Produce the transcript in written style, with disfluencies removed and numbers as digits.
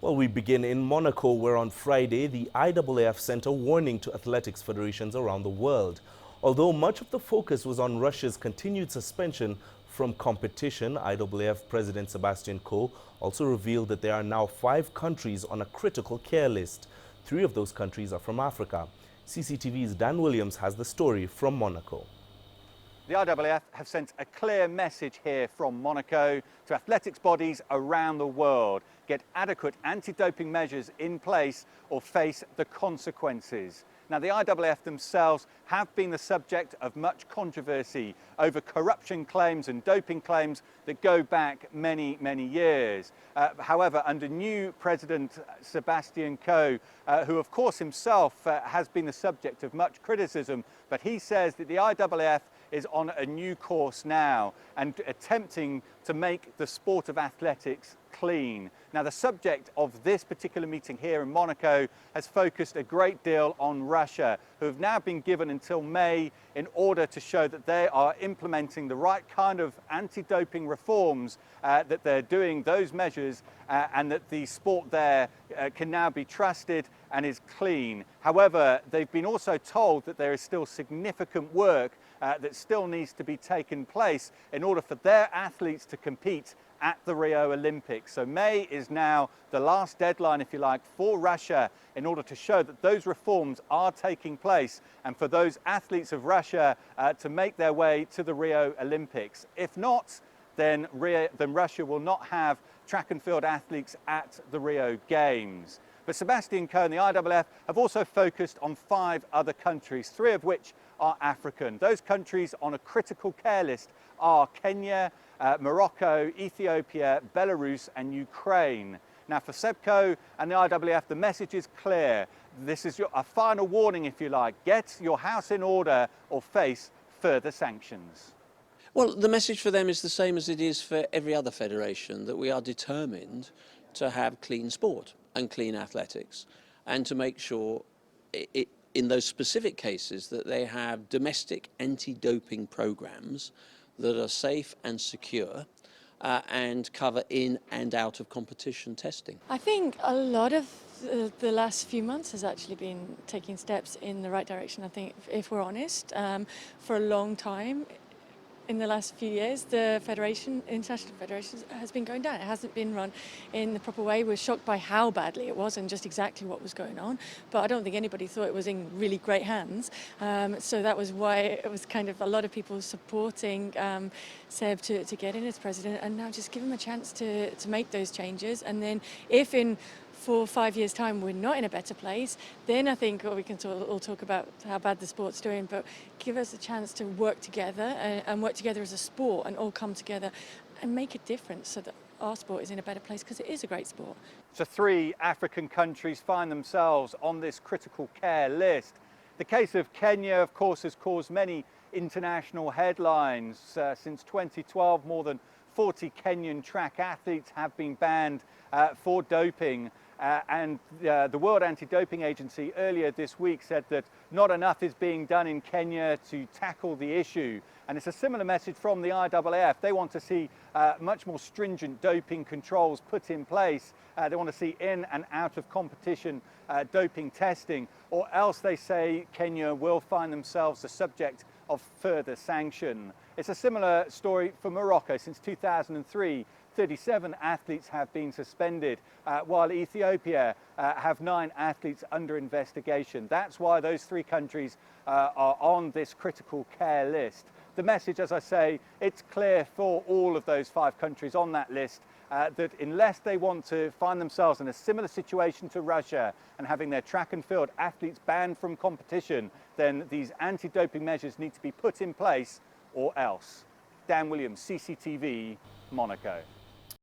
Well, we begin in Monaco, where on Friday, the IAAF sent a warning to athletics federations around the world. Although much of the focus was on Russia's continued suspension from competition, IAAF President Sebastian Coe also revealed that there are now 5 countries on a critical care list. 3 of those countries are from Africa. CCTV's Dan Williams has the story from Monaco. The IAAF have sent a clear message here from Monaco to athletics bodies around the world. Get adequate anti-doping measures in place or face the consequences. Now, the IAAF themselves have been the subject of much controversy over corruption claims and doping claims that go back many, many years. However, under new President Sebastian Coe, who of course himself has been the subject of much criticism, but he says that the IAAF is on a new course now and attempting to make the sport of athletics clean. Now, the subject of this particular meeting here in Monaco has focused a great deal on Russia, who have now been given until May in order to show that they are implementing the right kind of anti-doping reforms, that they're doing those measures and that the sport there can now be trusted and is clean. However, they've been also told that there is still significant work that still needs to be taken place in order for their athletes to compete at the Rio Olympics. So May is now the last deadline, if you like, for Russia in order to show that those reforms are taking place and for those athletes of Russia to make their way to the Rio Olympics. If not, then Russia will not have track and field athletes at the Rio Games. But Sebastian Coe and the IAAF have also focused on 5 other countries, 3 of which are African. Those countries on a critical care list are Kenya, Morocco, Ethiopia, Belarus and Ukraine. Now, for Seb Coe and the IAAF, the message is clear. This is a final warning, if you like. Get your house in order or face further sanctions. Well, the message for them is the same as it is for every other federation, that we are determined to have clean sport and clean athletics, and to make sure in those specific cases that they have domestic anti-doping programs that are safe and secure and cover in and out of competition testing. I think a lot of the last few months has actually been taking steps in the right direction. I think, if we're honest, for a long time, in the last few years, the international federation has been going down. It hasn't been run in the proper way. We're shocked by how badly it was and just exactly what was going on. But I don't think anybody thought it was in really great hands. So that was why it was kind of a lot of people supporting Seb to get in as president, and now just give him a chance to make those changes. And then if in 4 or 5 years' time we're not in a better place, then I think we can all talk about how bad the sport's doing, but give us a chance to work together and work together as a sport and all come together and make a difference so that our sport is in a better place, because it is a great sport. So 3 African countries find themselves on this critical care list. The case of Kenya, of course, has caused many international headlines. Since 2012, more than 40 Kenyan track athletes have been banned for doping. And the World Anti-Doping Agency earlier this week said that not enough is being done in Kenya to tackle the issue. And it's a similar message from the IAAF. They want to see much more stringent doping controls put in place. They want to see in and out of competition doping testing, or else they say Kenya will find themselves the subject of further sanction. It's a similar story for Morocco. Since 2003, 37 athletes have been suspended, while Ethiopia have 9 athletes under investigation. That's why those 3 countries are on this critical care list. The message, as I say, it's clear for all of those 5 countries on that list that unless they want to find themselves in a similar situation to Russia and having their track and field athletes banned from competition, then these anti-doping measures need to be put in place or else. Dan Williams, CCTV, Monaco.